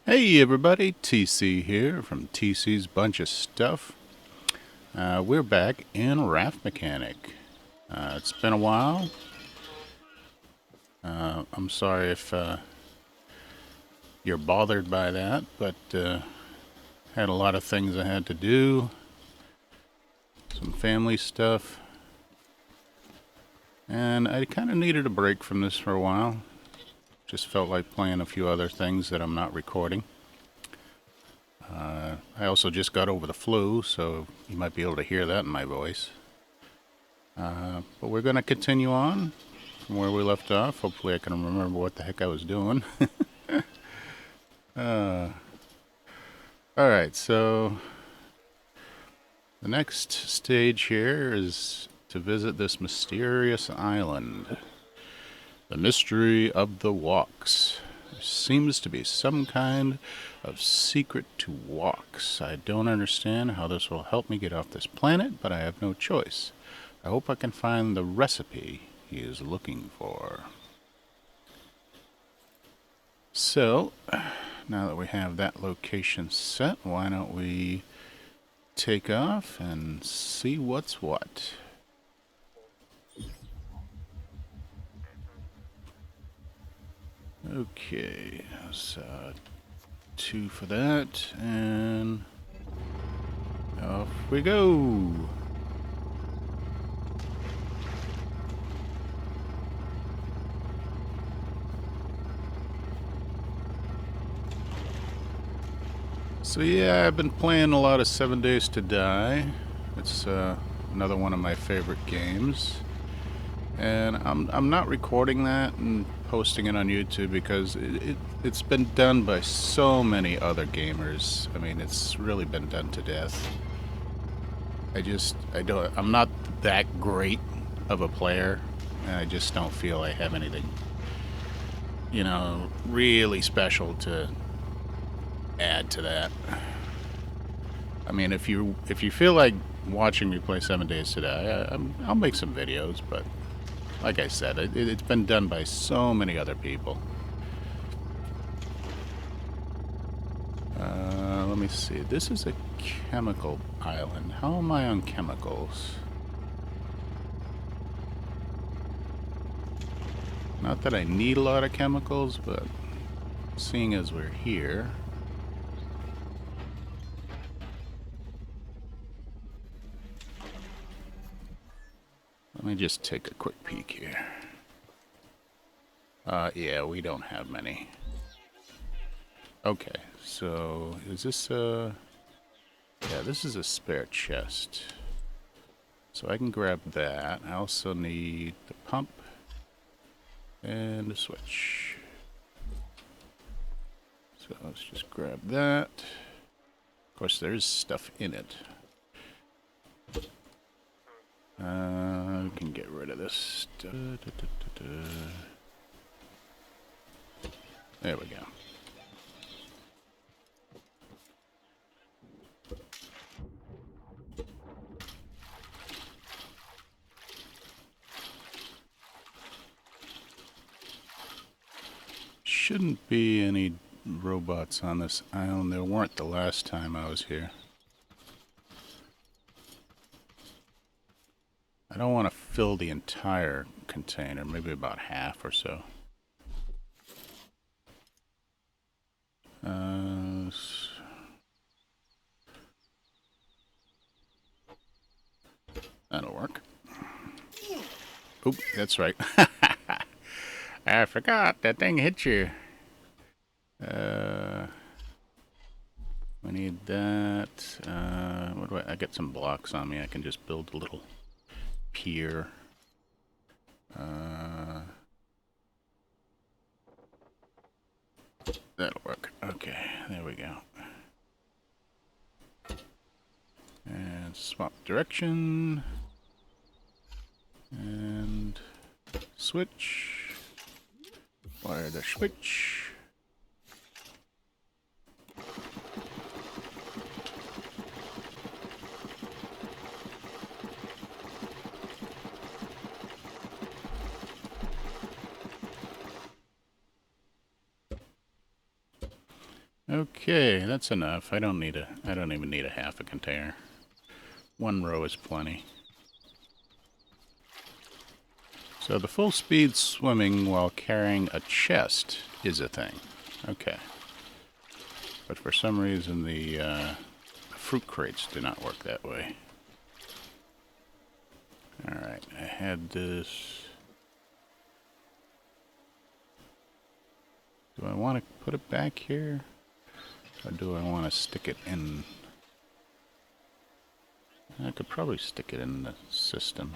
Hey everybody, TC here from TC's Bunch of Stuff. We're back in Raft Mechanic. It's been a while. I'm sorry if you're bothered by that, but had a lot of things I had to do, some family stuff, and I kind of needed a break from this for a while. Just felt like playing a few other things that I'm not recording. I also just got over the flu, so you might be able to hear that in my voice. But we're going to continue on from where we left off. Hopefully I can remember what the heck I was doing. Alright, so the next stage here is to visit this mysterious island. The mystery of the walks. There seems to be some kind of secret to walks. I don't understand how this will help me get off this planet, but I have no choice. I hope I can find the recipe he is looking for. So, now that we have that location set, why don't we take off and see what's what. Okay, so 2 for that, and off we go. So yeah, I've been playing a lot of 7 Days to Die. It's another one of my favorite games. And I'm not recording that and posting it on YouTube because it's been done by so many other gamers. I mean, it's really been done to death. I'm not that great of a player, and I just don't feel I have anything, really special to add to that. I mean, if you feel like watching me play 7 Days to Die, I'll make some videos, but like I said, it's been done by so many other people. Let me see. This is a chemical island. How am I on chemicals? Not that I need a lot of chemicals, but seeing as we're here... Let me just take a quick peek here. Yeah, we don't have many. Okay, so is this a... Yeah, this is a spare chest. So I can grab that. I also need the pump and a switch. So let's just grab that. Of course, there's stuff in it. We can get rid of this. There we go. Shouldn't be any robots on this island. There weren't the last time I was here. I don't want to fill the entire container, maybe about half or so. That'll work. Oop, that's right. I forgot, that thing hit you. We need that. What do I got some blocks on me. I can just build a little pier. That'll work. Okay, there we go. And swap direction. And switch. Wire the switch. Okay, that's enough. I don't even need a half a container. One row is plenty. So the full speed swimming while carrying a chest is a thing. Okay. But for some reason the fruit crates do not work that way. Alright, I had this. Do I want to put it back here? Or do I want to stick it in? I could probably stick it in the system.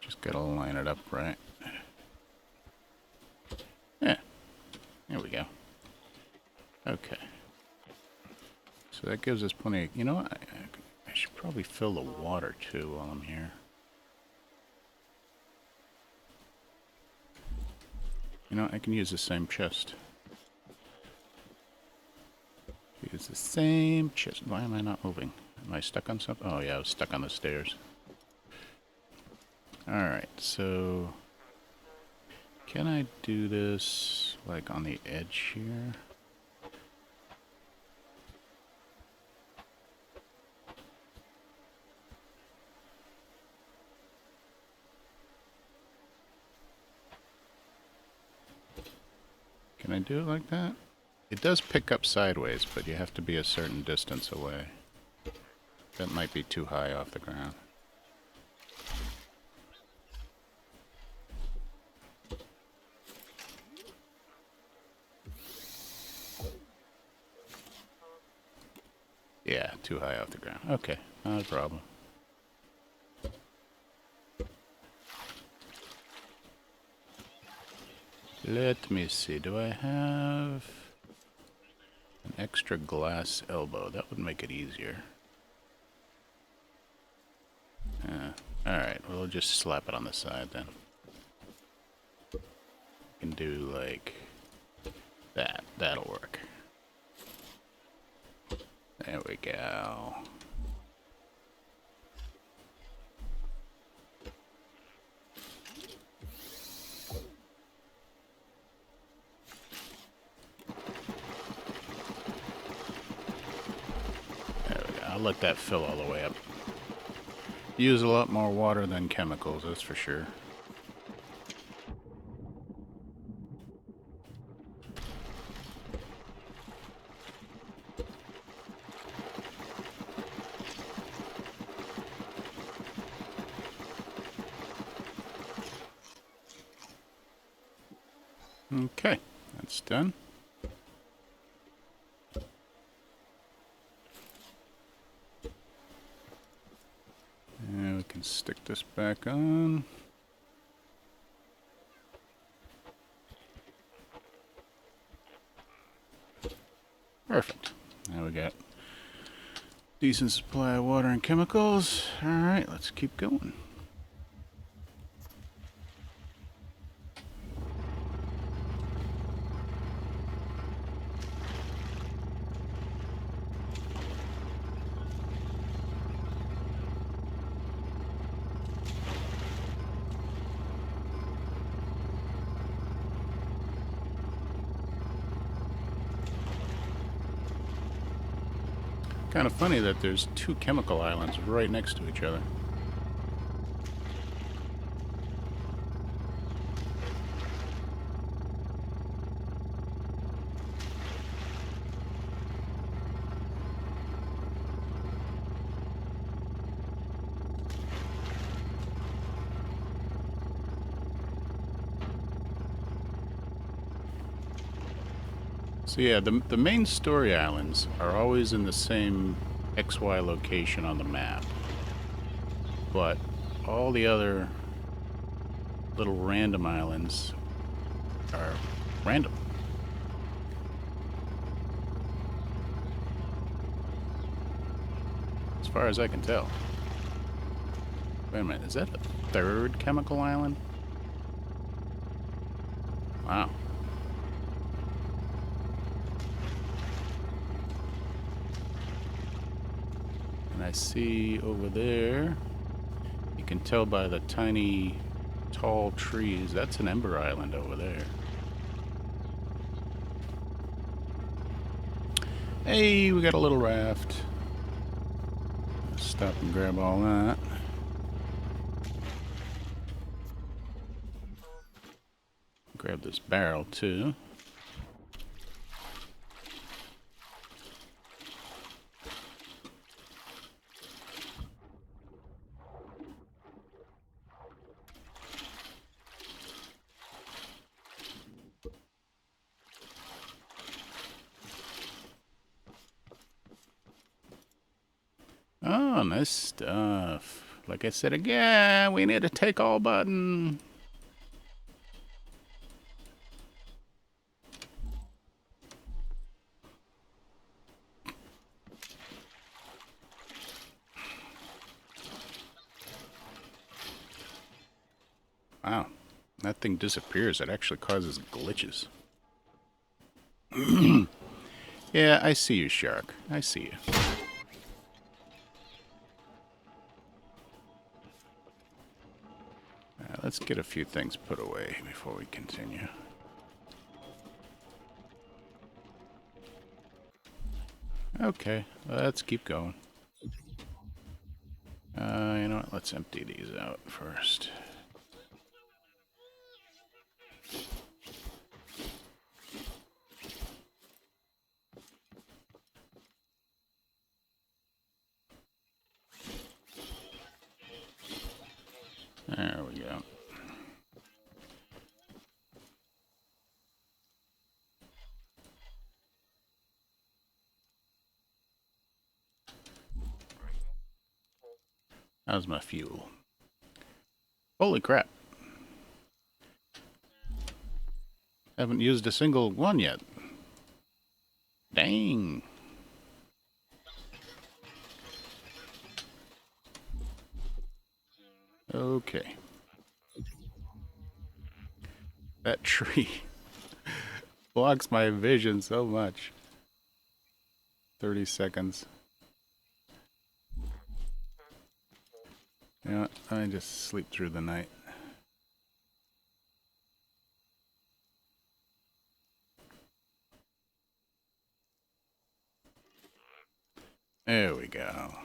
Just gotta line it up right. Yeah, there we go. Okay. So that gives us plenty of, you know what? I should probably fill the water too while I'm here. You know, I can use the same chest. Use the same chest. Why am I not moving? Am I stuck on something? Oh yeah, I was stuck on the stairs. Alright, so can I do this like on the edge here? Can I do it like that? It does pick up sideways, but you have to be a certain distance away. That might be too high off the ground. Yeah, too high off the ground. Okay, not a problem. Let me see, do I have an extra glass elbow? That would make it easier. Alright, we'll just slap it on the side then. We can do like that. That'll work. There we go. There we go. I'll let that fill all the way up. Use a lot more water than chemicals, that's for sure. Okay, that's done. And we can stick this back on. Perfect. Now we got decent supply of water and chemicals. Alright, let's keep going. Kind of funny that there's two chemical islands right next to each other. So yeah, the main story islands are always in the same XY location on the map. But all the other little random islands are random. As far as I can tell. Wait a minute, is that a third chemical island? Wow. I see over there, you can tell by the tiny, tall trees, that's an ember island over there. Hey, we got a little raft. Let's stop and grab all that. Grab this barrel too. Oh, nice stuff. Like I said again, we need a take all button. Wow, that thing disappears. It actually causes glitches. Yeah, I see you, shark. I see you. Let's get a few things put away before we continue. Okay, let's keep going. You know what? Let's empty these out first. There we go. How's my fuel? Holy crap. Haven't used a single one yet. Dang. Okay. That tree blocks my vision so much. 30 seconds. Yeah, I just sleep through the night. There we go.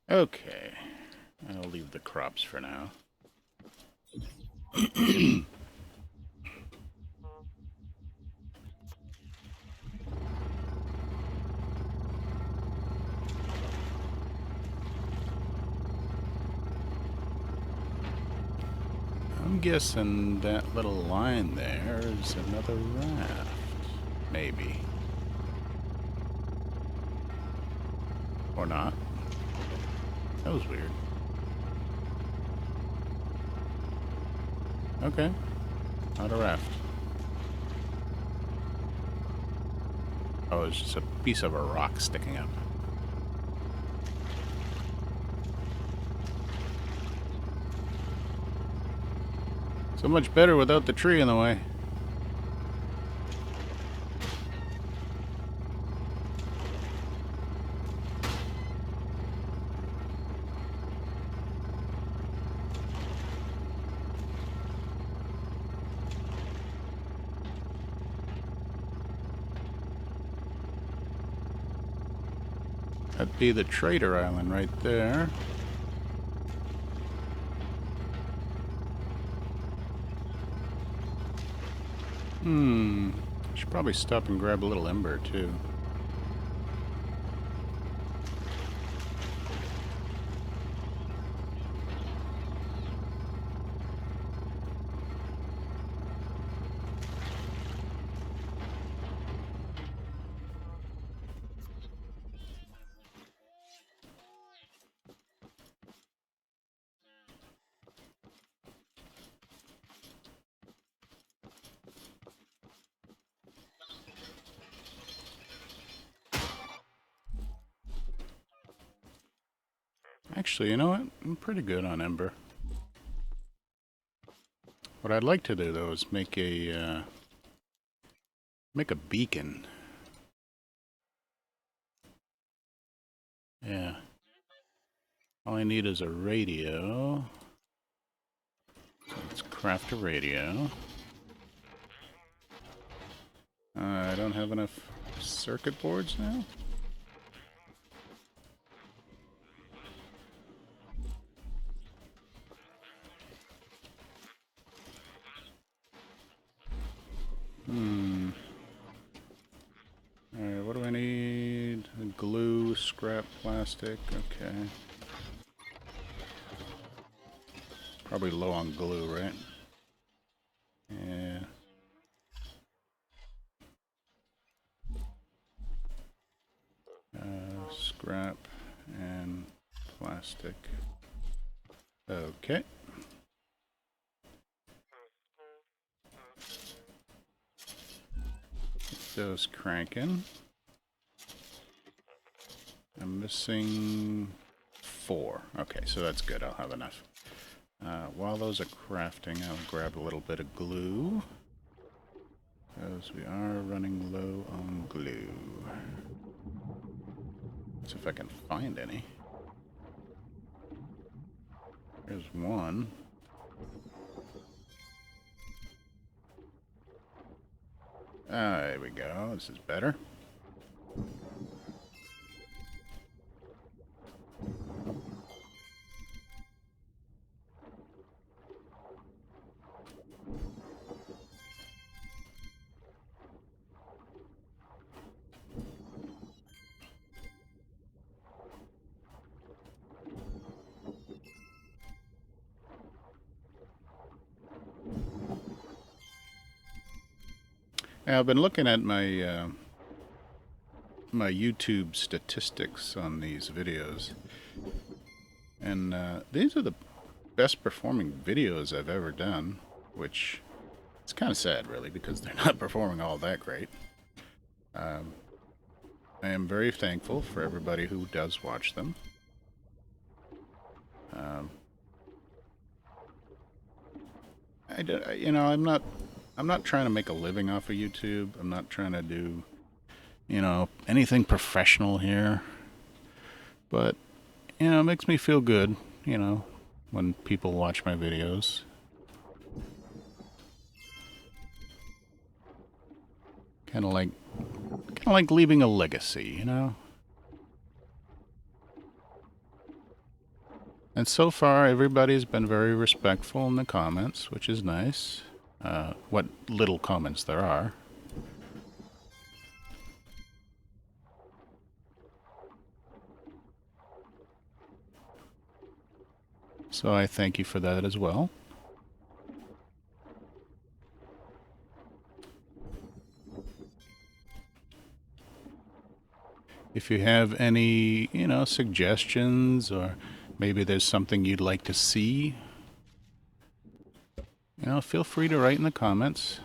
Okay. I'll leave the crops for now. I'm guessing that little line there is another raft. Maybe. Or not. That was weird. Okay. Not a raft. Oh, it's just a piece of a rock sticking up. So much better without the tree in the way. That'd be the Trader Island right there. Should probably stop and grab a little ember too. Actually, you know what? I'm pretty good on Ember. What I'd like to do, though, is make a beacon. Yeah. All I need is a radio. So let's craft a radio. I don't have enough circuit boards now. Alright, what do I need? Glue, scrap plastic, okay. Probably low on glue, right? Yeah. Scrap and plastic. Okay. Get those cranking. I'm missing 4. Okay, so that's good. I'll have enough. While those are crafting, I'll grab a little bit of glue, because we are running low on glue. Let's see if I can find any. There's one. There we go. This is better. Now, I've been looking at my my YouTube statistics on these videos, and these are the best performing videos I've ever done, which is kind of sad, really, because they're not performing all that great. I am very thankful for everybody who does watch them. You know, I'm not trying to make a living off of YouTube. I'm not trying to do, you know, anything professional here. But, you know, it makes me feel good, you know, when people watch my videos. Kind of like leaving a legacy, you know? And so far, everybody's been very respectful in the comments, which is nice. What little comments there are. So I thank you for that as well. If you have any, you know, suggestions, or maybe there's something you'd like to see, you know, feel free to write in the comments.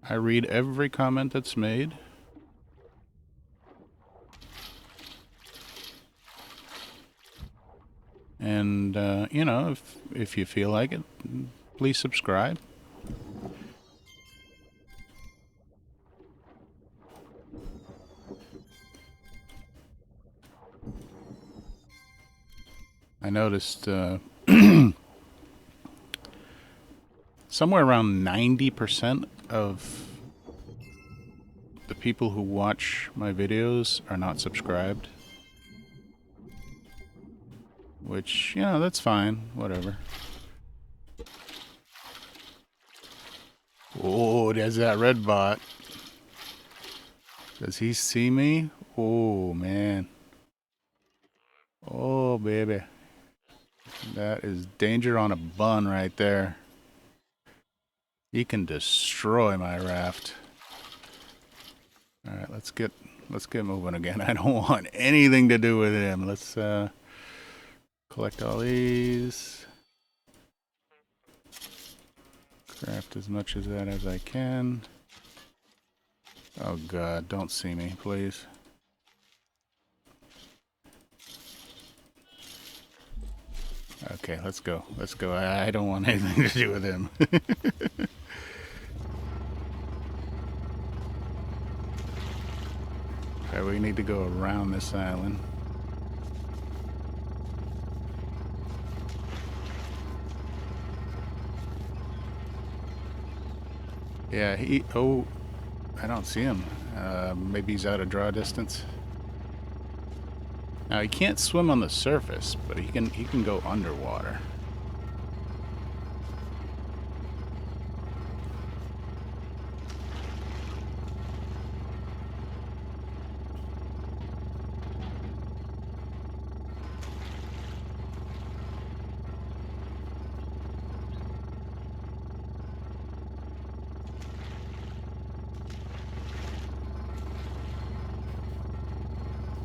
I read every comment that's made. And, you know, if you feel like it, please subscribe. I noticed somewhere around 90% of the people who watch my videos are not subscribed. Which, you know, that's fine. Whatever. Oh, there's that red bot. Does he see me? Oh, man. Oh, baby. That is danger on a bun right there. He can destroy my raft. Alright, let's get moving again. I don't want anything to do with him. Let's collect all these. Craft as much of that as I can. Oh god, don't see me, please. Okay, let's go. Let's go. I don't want anything to do with him. Okay, we need to go around this island. Yeah, he... Oh, I don't see him. Maybe he's out of draw distance. Now, he can't swim on the surface, but he can go underwater.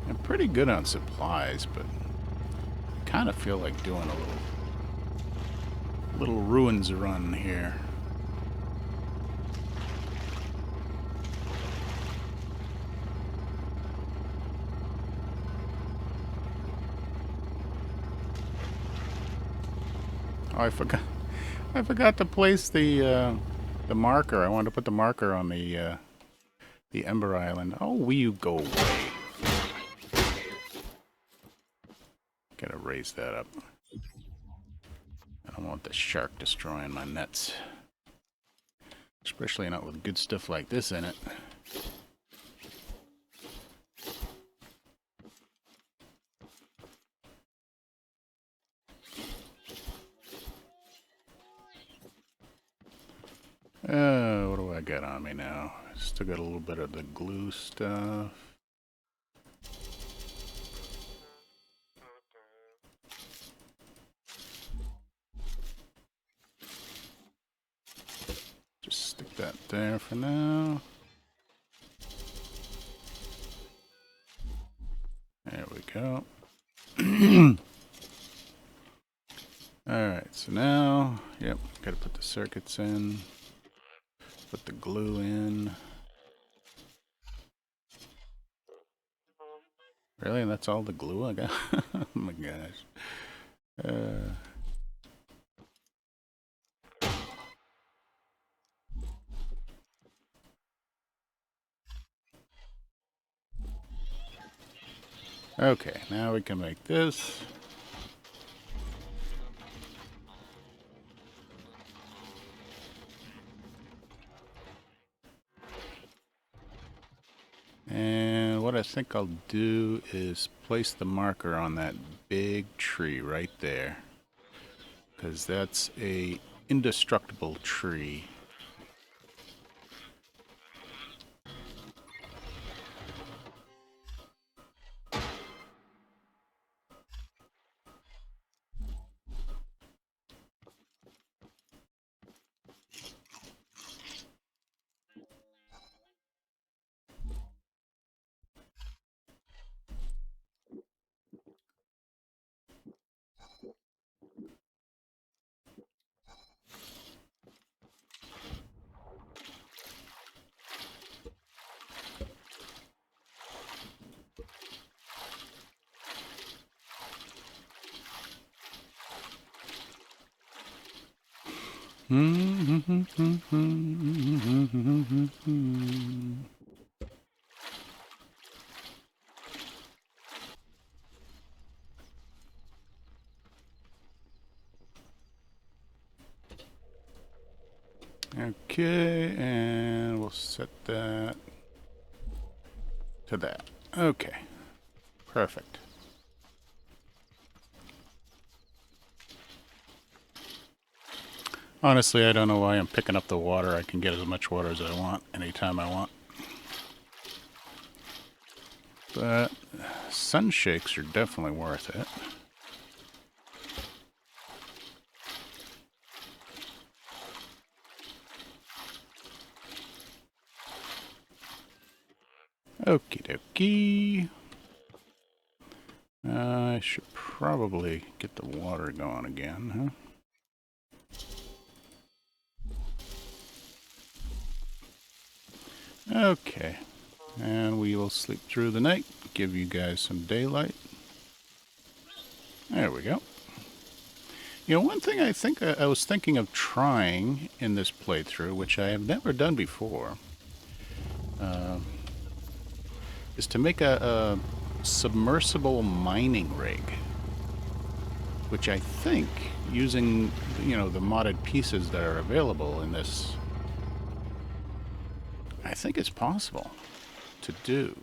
I'm pretty good on supplies, but I kind of feel like doing a little ruins run here. Oh, I forgot to place the marker. I wanted to put the marker on the Ember Island. Oh, will you go away? Gotta raise that up. I don't want the shark destroying my nets. Especially not with good stuff like this in it. What do I got on me now? Still got a little bit of the glue stuff. Just stick that there for now. There we go. Alright, so now, yep, gotta put the circuits in. Put the glue in. Really? That's all the glue I got? Oh my gosh. Okay, now we can make this. And what I think I'll do is place the marker on that big tree right there. Because that's a indestructible tree. Okay, and we'll set that to that. Okay, perfect. Honestly, I don't know why I'm picking up the water. I can get as much water as I want anytime I want. But sun shakes are definitely worth it. Okie dokie. I should probably get the water going again, huh? Okay. And we will sleep through the night, give you guys some daylight. There we go. You know, one thing I think I was thinking of trying in this playthrough, which I have never done before, is to make a submersible mining rig, which I think, using, you know, the modded pieces that are available in this, I think it's possible to do.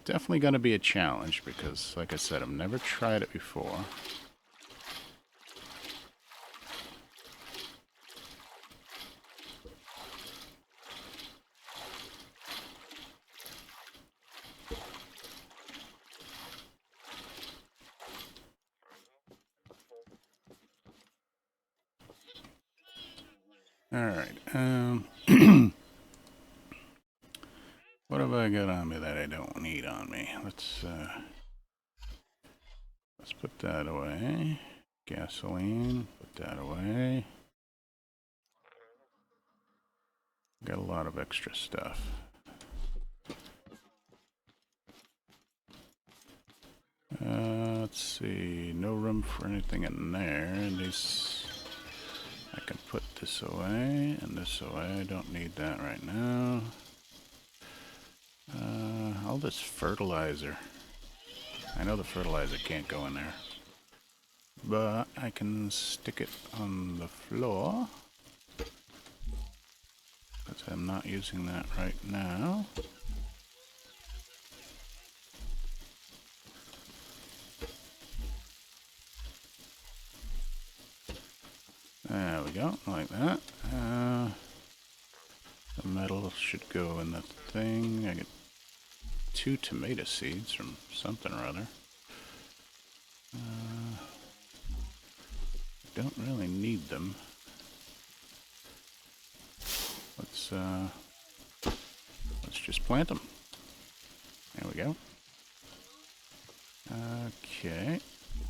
Definitely going to be a challenge because, like I said, I've never tried it before. Alright, what have I got on me that I don't need on me? Let's put that away. Gasoline, put that away. Got a lot of extra stuff. Let's see, no room for anything in there. These, I can put this away and this away. I don't need that right now. All this fertilizer. I know the fertilizer can't go in there, but I can stick it on the floor because I'm not using that right now. There we go, like that. The metal should go in the thing. I get 2 tomato seeds from something or other. Don't really need them. Let's just plant them. There we go. Okay,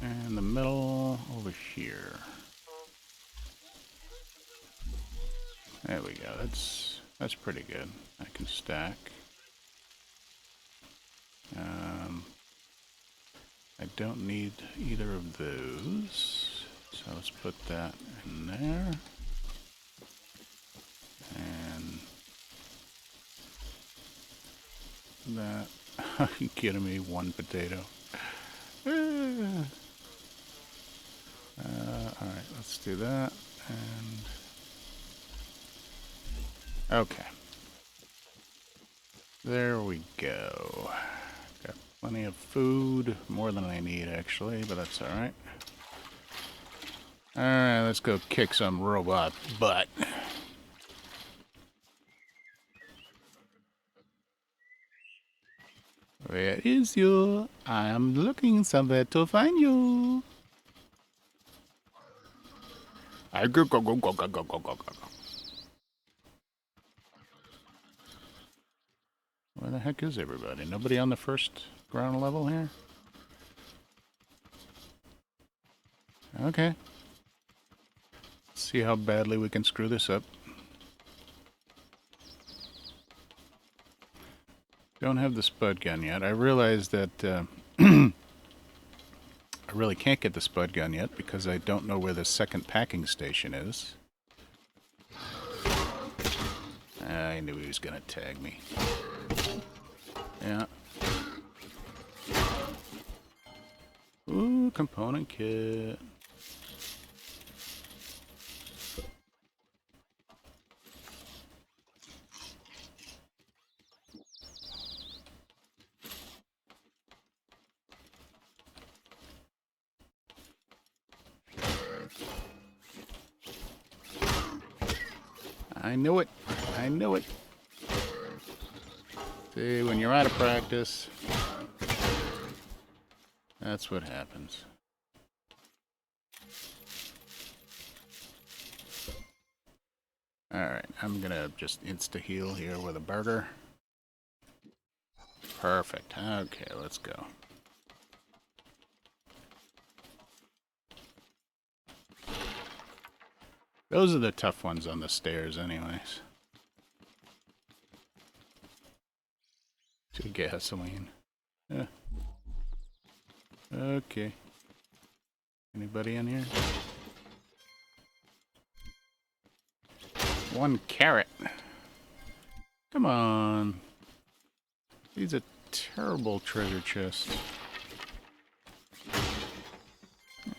and the metal over here. There we go. That's pretty good. I can stack. I don't need either of those, so let's put that in there. And that. Are you kidding me? 1 potato. Alright, let's do that. And okay. There we go. Got plenty of food. More than I need, actually, but that's alright. Alright, let's go kick some robot butt. Where is you? I am looking somewhere to find you. I go. Where the heck is everybody? Nobody on the first ground level here? Okay. Let's see how badly we can screw this up. Don't have the spud gun yet. I realize that I really can't get the spud gun yet because I don't know where the second packing station is. I knew he was gonna tag me. Yeah. Ooh, component kit. I knew it. I knew it. See, when you're out of practice, that's what happens. Alright, I'm gonna just insta-heal here with a burger. Perfect. Okay, let's go. Those are the tough ones on the stairs anyways. 2 gasoline. Yeah. Okay. Anybody in here? One carrot. Come on. He's a terrible treasure chest.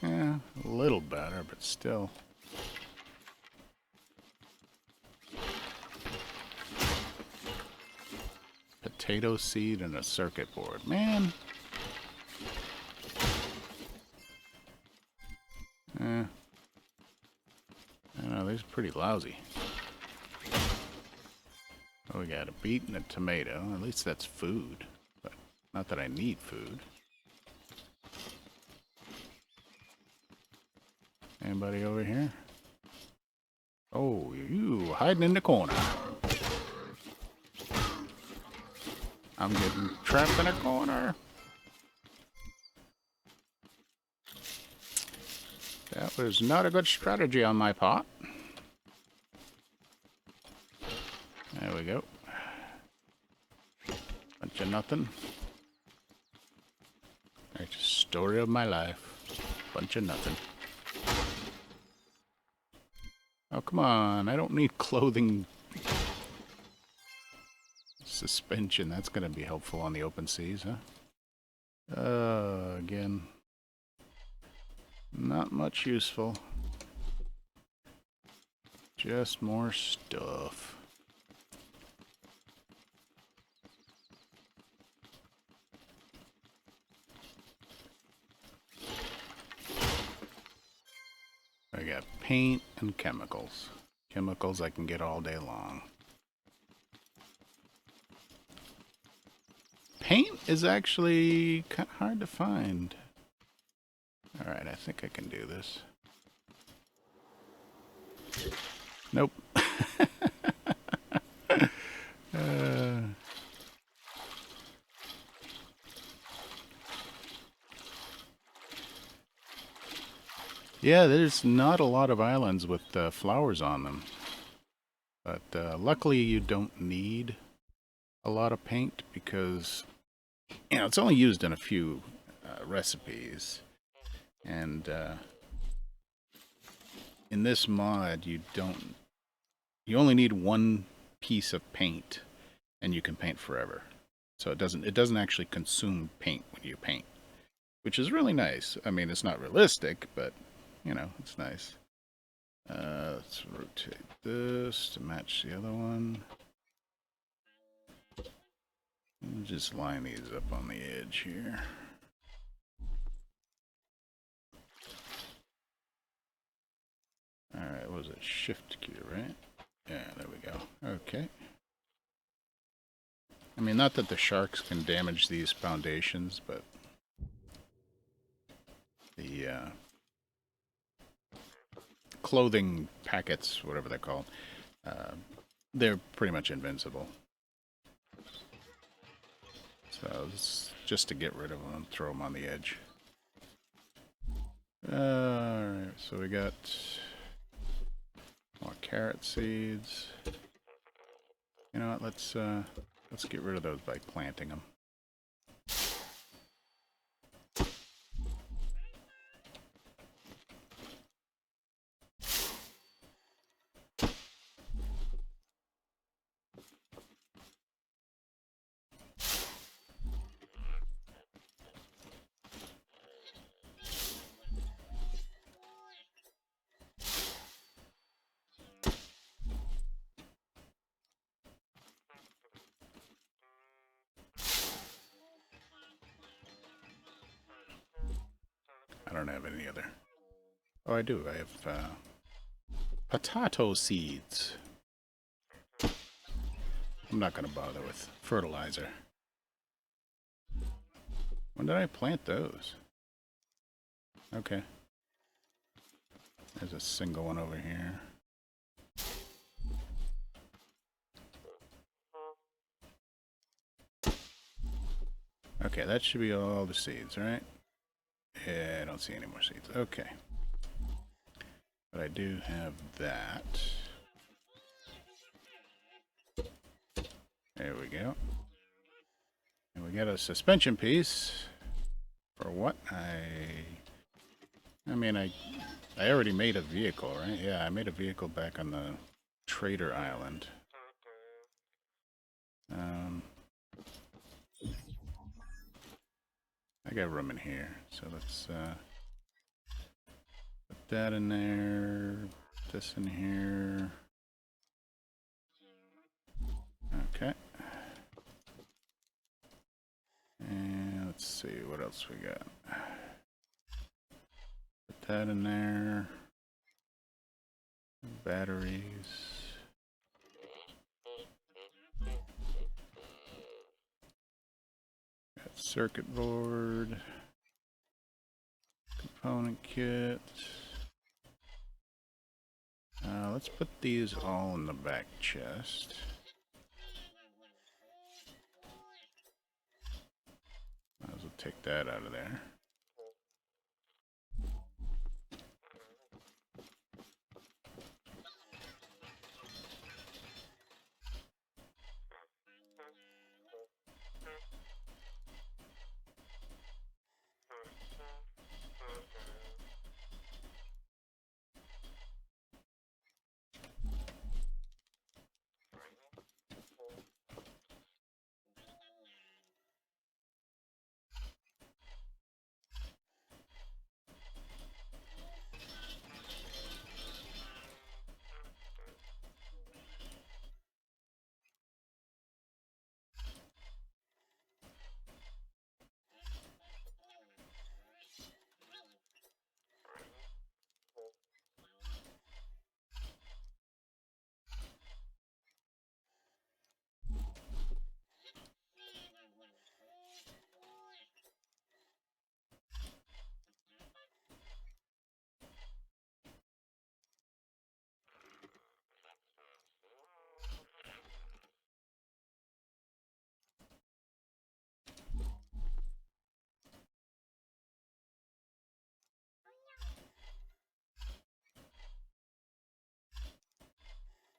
Yeah, a little better, but still. Potato seed and a circuit board. Man. I know, these are pretty lousy. Oh, we got a beet and a tomato. At least that's food. But not that I need food. Anybody over here? Oh, you hiding in the corner. I'm getting trapped in a corner. That was not a good strategy on my part. There we go. Bunch of nothing. That's a story of my life. Bunch of nothing. Oh, come on. I don't need clothing. Suspension. That's going to be helpful on the open seas, huh? Again. Not much useful. Just more stuff. I got paint and chemicals. Chemicals I can get all day long. Paint is actually kind of hard to find. Alright, I think I can do this. Nope. Yeah, there's not a lot of islands with flowers on them. But luckily you don't need a lot of paint because, you know, it's only used in a few recipes. And in this mod, you only need one piece of paint and you can paint forever. So it doesn't actually consume paint when you paint, which is really nice. I mean, it's not realistic, but you know, it's nice. Let's rotate this to match the other one. We'll just line these up on the edge here. Alright, what was it? Shift key, right? Yeah, there we go. Okay. I mean, not that the sharks can damage these foundations, but the clothing packets, whatever they're called, they're pretty much invincible. So it's just to get rid of them and throw them on the edge. Alright, so we got more carrot seeds. You know what, let's get rid of those by planting them. I don't have any other. Oh, I do. I have potato seeds. I'm not going to bother with fertilizer. When did I plant those? Okay. There's a single one over here. Okay, that should be all the seeds, right? Yeah, I don't see any more seeds. Okay. But I do have that. There we go. And we got a suspension piece For what? I mean, I already made a vehicle, right? Yeah, I made a vehicle back on the Trader Island. Um, I got room in here, so let's put that in there, this in here. Okay. And let's see, what else we got? Put that in there. Batteries. Got circuit board. Component kit. Let's put these all in the back chest. Might as well take that out of there.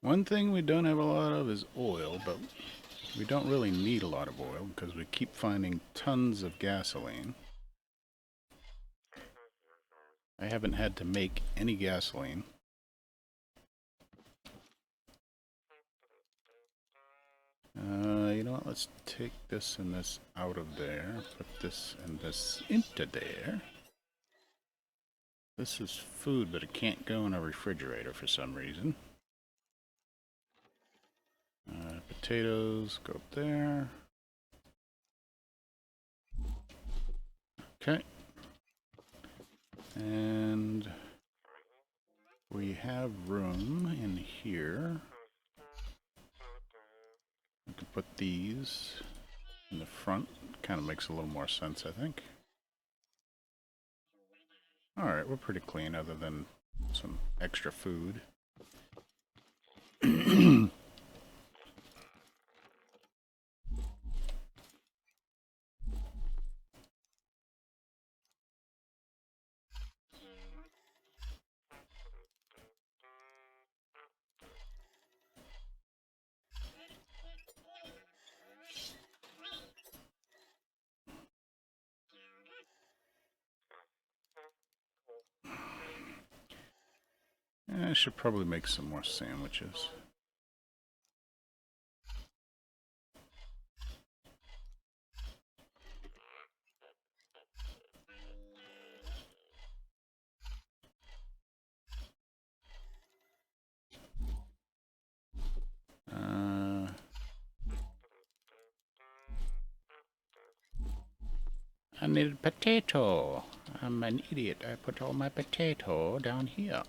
One thing we don't have a lot of is oil, but we don't really need a lot of oil because we keep finding tons of gasoline. I haven't had to make any gasoline. You know what? Let's take this and this out of there. Put this and this into there. This is food, but it can't go in a refrigerator for some reason. Potatoes go up there. Okay. And we have room in here. We can put these in the front. Kind of makes a little more sense, I think. Alright, we're pretty clean other than some extra food. I should probably make some more sandwiches. I need a potato. I'm an idiot. I put all my potato down here.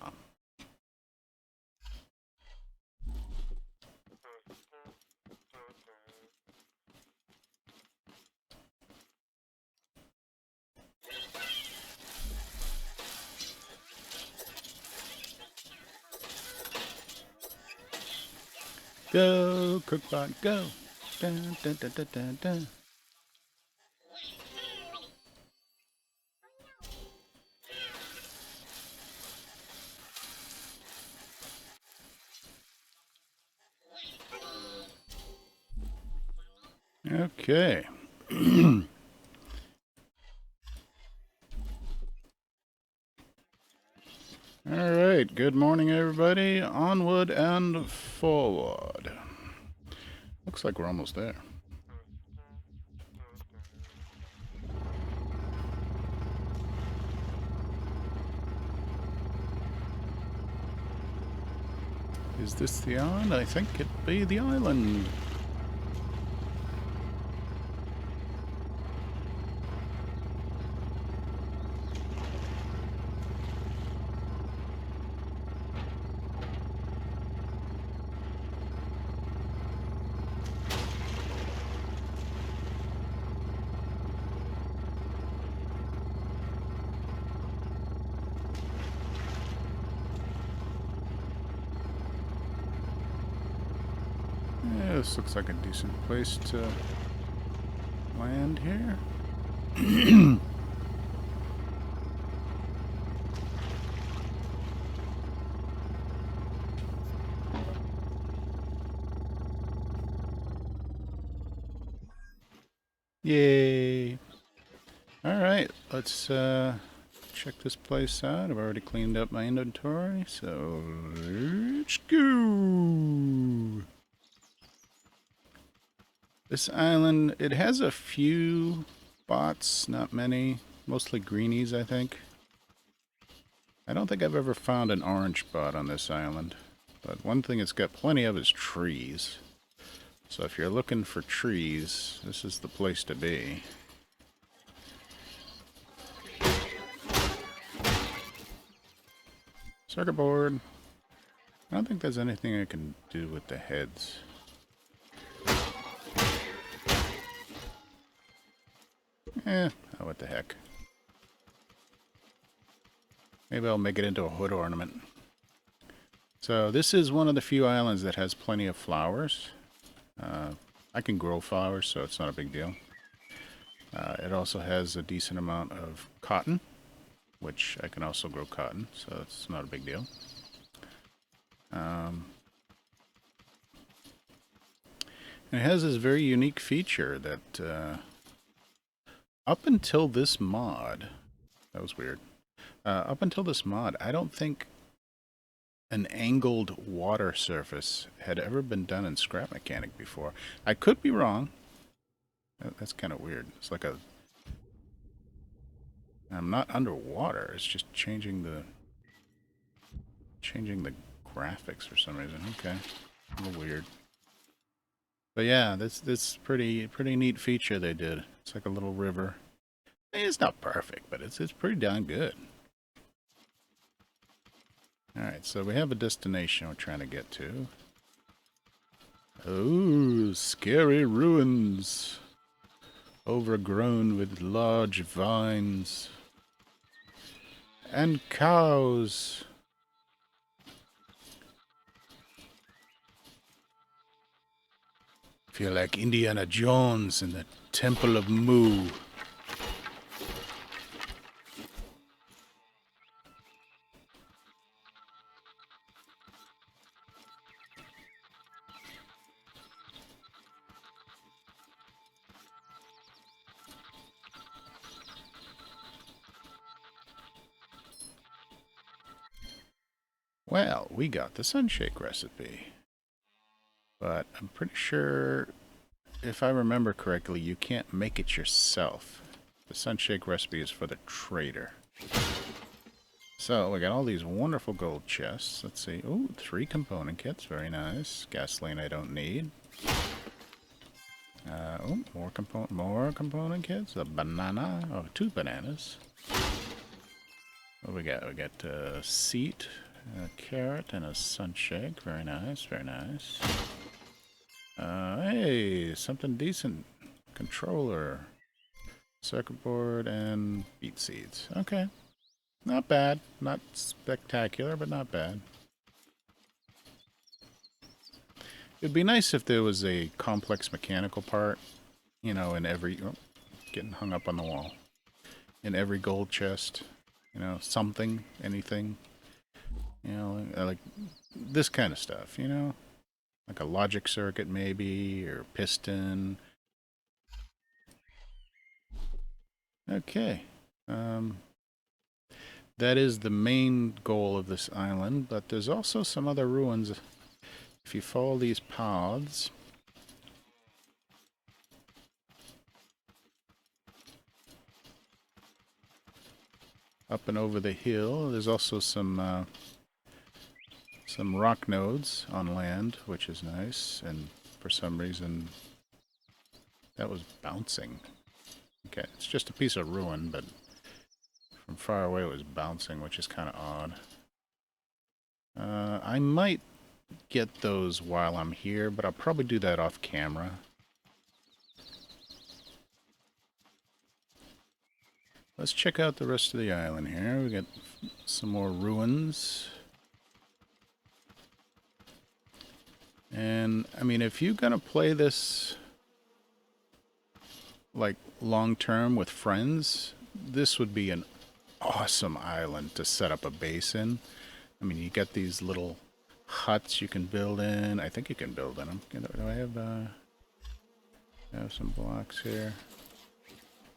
Go, cookbot, go. Dun, dun, dun, dun, dun, dun. Okay. Alright, good morning everybody. Onward and forward. Looks like we're almost there. Is this the island? I think it be the island. Yeah, this looks like a decent place to land here. Yay! Alright, let's check this place out. I've already cleaned up my inventory, so let's go! This island, it has a few spots, not many. Mostly greenies, I think. I don't think I've ever found an orange spot on this island. But one thing it's got plenty of is trees. So if you're looking for trees, this is the place to be. Circuit board. I don't think there's anything I can do with the heads. Oh, what the heck. Maybe I'll make it into a hood ornament. So this is one of the few islands that has plenty of flowers. I can grow flowers, so it's not a big deal. It also has a decent amount of cotton, which I can also grow cotton, so it's not a big deal. And it has this very unique feature that up until this mod, that was weird. Up until this mod, I don't think an angled water surface had ever been done in Scrap Mechanic before. I could be wrong. That's kind of weird. It's like a... I'm not underwater. It's just changing the graphics for some reason. Okay, a little weird. But yeah, this pretty neat feature they did. It's like a little river. It's not perfect, but it's pretty darn good. Alright, so we have a destination we're trying to get to. Oh, scary ruins. Overgrown with large vines. And cows. Feel like Indiana Jones in the Temple of Mu. Well, we got the sunshake recipe. But I'm pretty sure, if I remember correctly, you can't make it yourself. The sunshake recipe is for the trader. So, we got all these wonderful gold chests. Let's see. Ooh, 3 component kits. Very nice. Gasoline I don't need. Oh, more component kits. A banana. Oh, 2 bananas. What we got? We got a seat, a carrot, and a sunshake. Very nice, very nice. Hey, something decent. Controller, circuit board, and beet seeds. Okay. Not bad. Not spectacular, but not bad. It'd be nice if there was a complex mechanical part, you know, in every... Oh, getting hung up on the wall. In every gold chest. You know, something, anything. You know, like this kind of stuff, you know? Like a logic circuit, maybe, or piston. that is the main goal of this island, but there's also some other ruins. If you follow these paths, up and over the hill, there's also some rock nodes on land, which is nice, and for some reason that was bouncing. Okay, it's just a piece of ruin, but from far away it was bouncing, which is kind of odd. I might get those while I'm here, but I'll probably do that off camera. Let's check out the rest of the island here. We got some more ruins. And, I mean, if you're gonna play this, like, long-term with friends, this would be an awesome island to set up a base in. I mean, you got these little huts you can build in. I think you can build in them. Do I have some blocks here?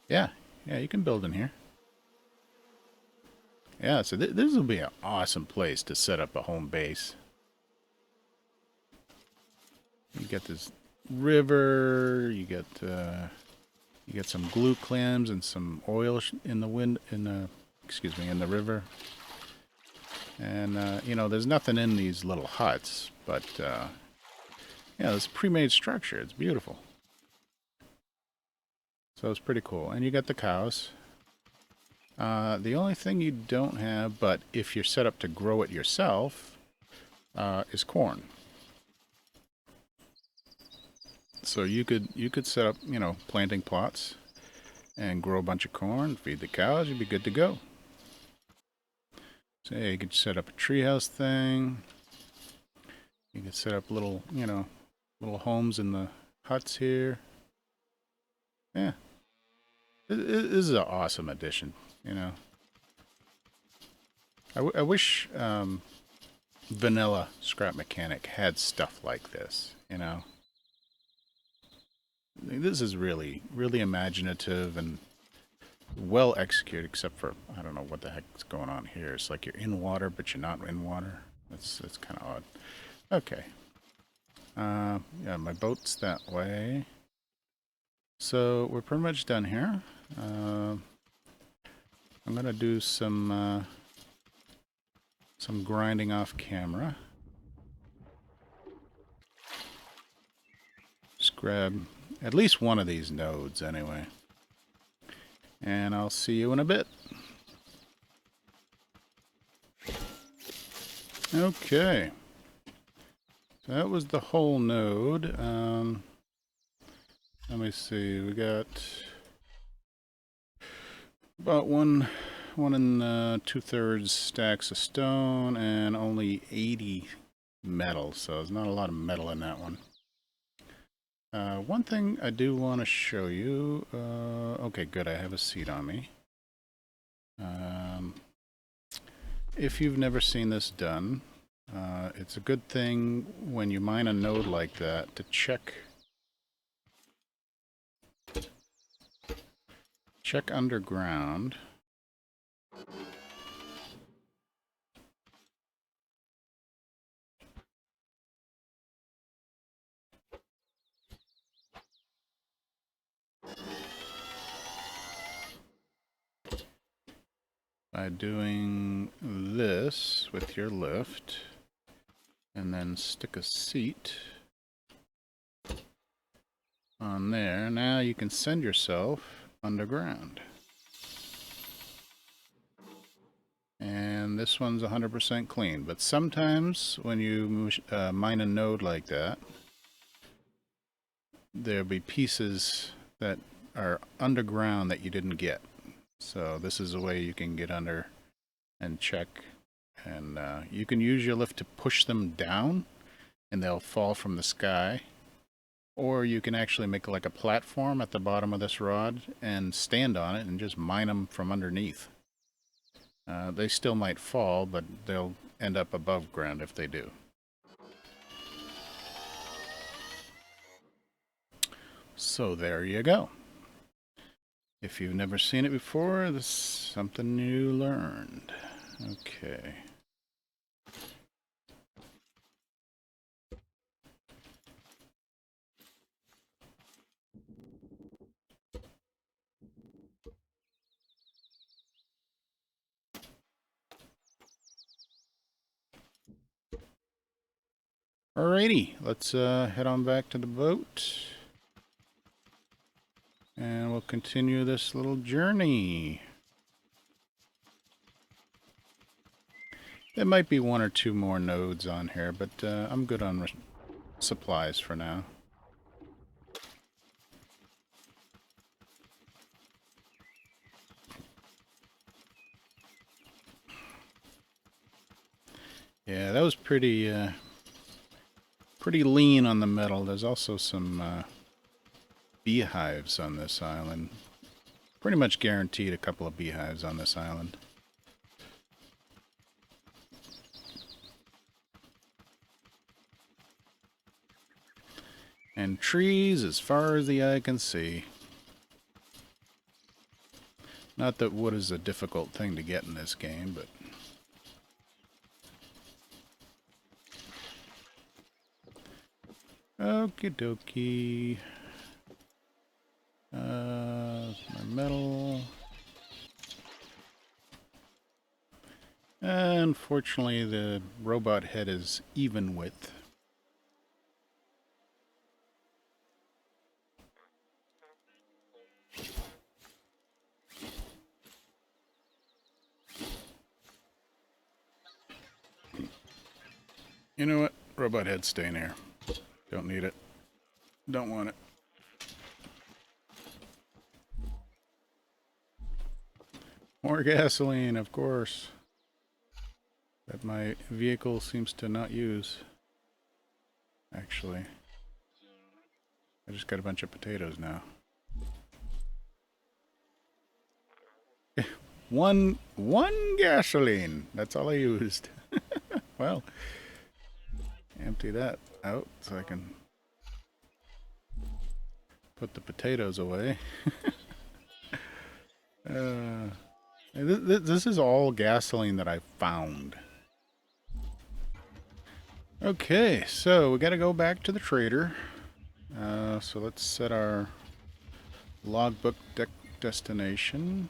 Yeah, you can build in here. Yeah, so this will be an awesome place to set up a home base. You get this river. You get some glue clams and some oil in the in the river. And you know, there's nothing in these little huts, but yeah, this pre-made structure. It's beautiful. So it's pretty cool. And you got the cows. The only thing you don't have, but if you're set up to grow it yourself, is corn. So you could set up, you know, planting plots and grow a bunch of corn, feed the cows, you'd be good to go. So yeah, you could set up a treehouse thing. You could set up little, you know, little homes in the huts here. Yeah, this is an awesome addition. You know, I wish vanilla Scrap Mechanic had stuff like this. You know, this is really, really imaginative and well executed, except for, I don't know what the heck's going on here. It's like you're in water, but you're not in water. That's kind of odd. Okay. Yeah, my boat's that way. So we're pretty much done here. I'm gonna do some grinding off camera. Just grab at least one of these nodes anyway. And I'll see you in a bit. Okay. So that was the whole node. Let me see. We got about one and 2/3 stacks of stone and only 80 metal. So there's not a lot of metal in that one. One thing I do want to show you. Okay, good. I have a seed on me. If you've never seen this done, it's a good thing when you mine a node like that to check underground. By doing this with your lift, and then stick a seat on there. Now you can send yourself underground. And this one's 100% clean, but sometimes when you mine a node like that, there'll be pieces that are underground that you didn't get. So this is a way you can get under and check, and you can use your lift to push them down and they'll fall from the sky, or you can actually make like a platform at the bottom of this rod and stand on it and just mine them from underneath. They still might fall, but they'll end up above ground if they do. So there you go. If you've never seen it before, this is something you learned. Okay. Alrighty, let's head on back to the boat. And we'll continue this little journey. There might be one or two more nodes on here, but I'm good on supplies for now. Yeah, that was pretty lean on the metal. There's also some beehives on this island. Pretty much guaranteed a couple of beehives on this island. And trees as far as the eye can see. Not that wood is a difficult thing to get in this game, but... Okie dokie. My metal. Unfortunately, the robot head is even width. You know what? Robot head, stay in here. Don't need it. Don't want it. More gasoline, of course. That my vehicle seems to not use. Actually. I just got a bunch of potatoes now. One gasoline. That's all I used. Well, empty that out so I can put the potatoes away. This is all gasoline that I found. Okay, so we got to go back to the trader. So let's set our logbook destination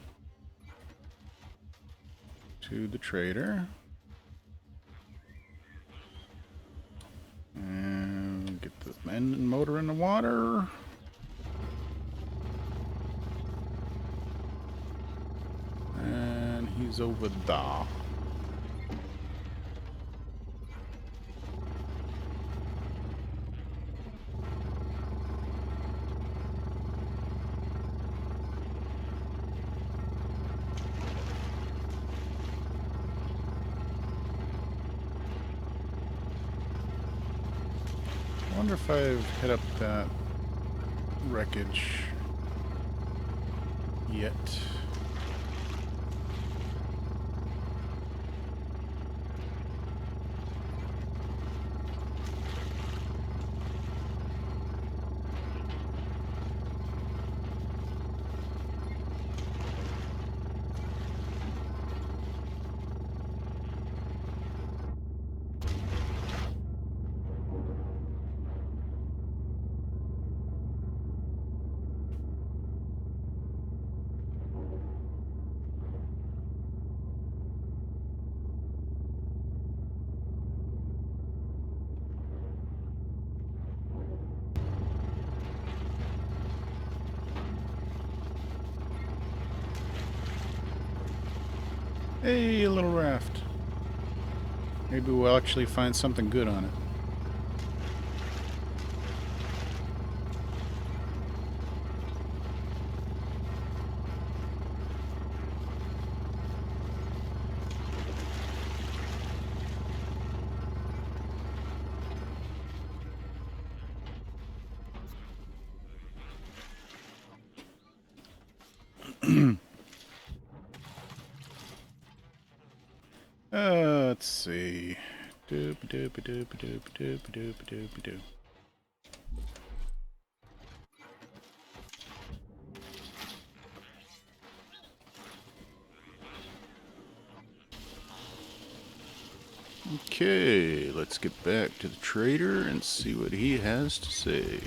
to the trader. And get the engine motor in the water. And he's over there. I wonder if I've hit up that wreckage yet. Hey, a little raft. Maybe we'll actually find something good on it. Let's see. Doop doop doop doop doop doop doop doop. Okay, let's get back to the trader and see what he has to say.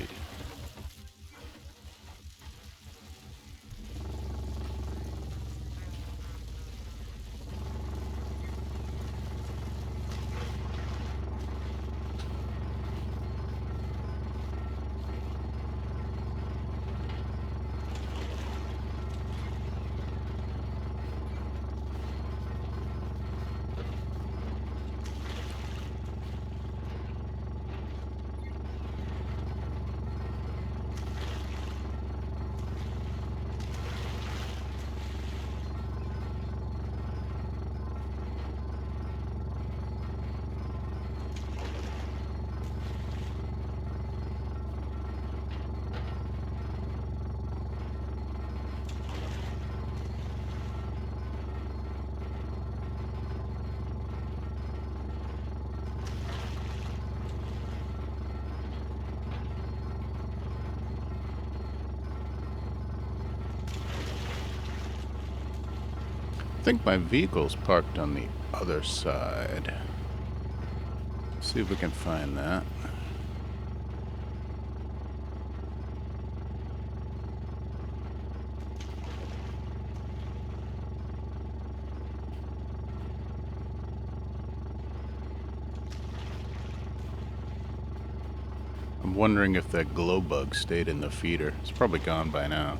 I think my vehicle's parked on the other side. See if we can find that. I'm wondering if that glow bug stayed in the feeder. It's probably gone by now.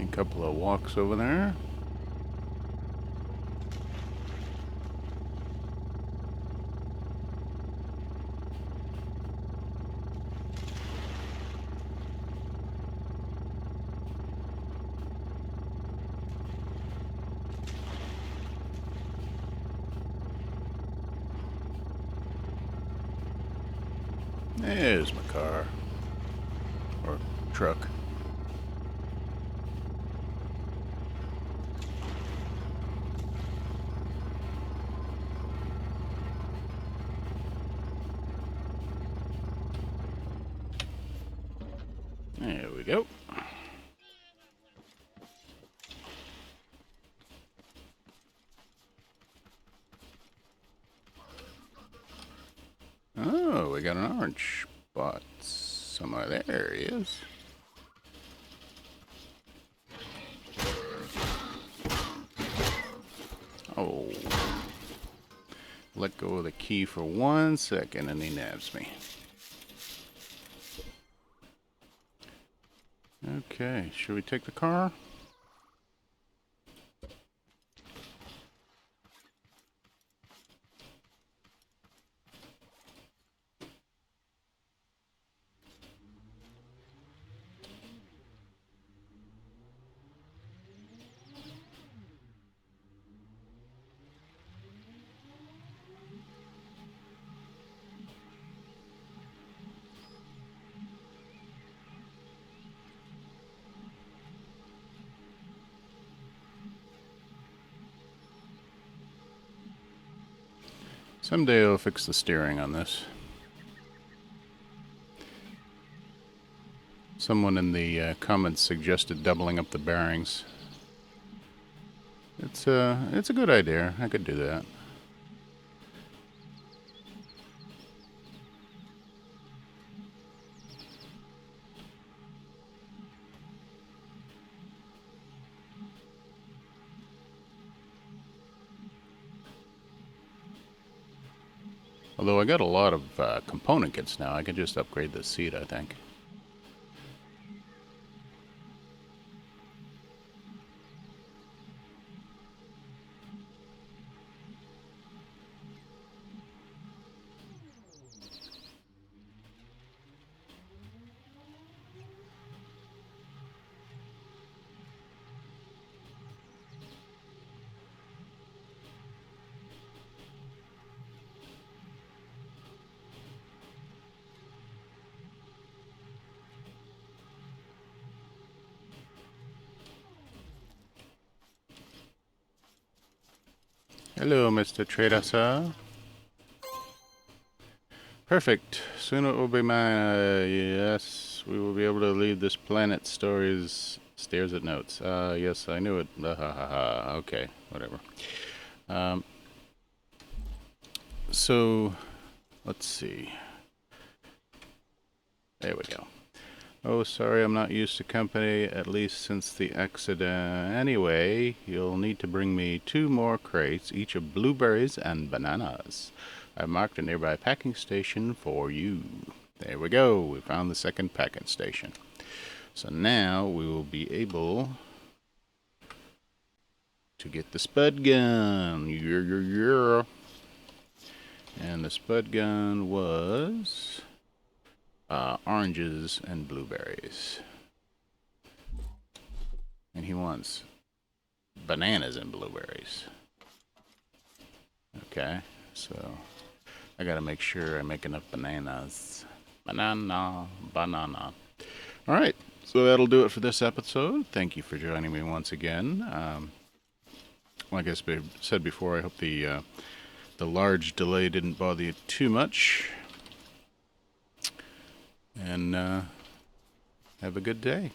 A couple of walks over there. There's my car. Or truck. There we go. Oh, we got an orange spot somewhere. There he is. Oh. Let go of the key for 1 second and he nabs me. Okay, should we take the car? Someday I'll fix the steering on this. Someone in the comments suggested doubling up the bearings. It's a good idea. I could do that. Although I got a lot of component kits now, I can just upgrade the seat, I think. Hello, Mr. Trader, sir. Perfect. Soon it will be mine. Yes, we will be able to leave this planet. Stories stares at notes. Yes, I knew it. Okay, whatever. So, let's see. There we go. Oh, sorry, I'm not used to company, at least since the accident. Anyway, you'll need to bring me 2 more crates, each of blueberries and bananas. I've marked a nearby packing station for you. There we go. We found the second packing station. So now we will be able to get the spud gun. Yeah. And the spud gun was oranges and blueberries. And he wants bananas and blueberries. Okay, so I gotta make sure I make enough bananas. Banana. Alright, so that'll do it for this episode. Thank you for joining me once again. Like I said before, I hope the large delay didn't bother you too much. And have a good day.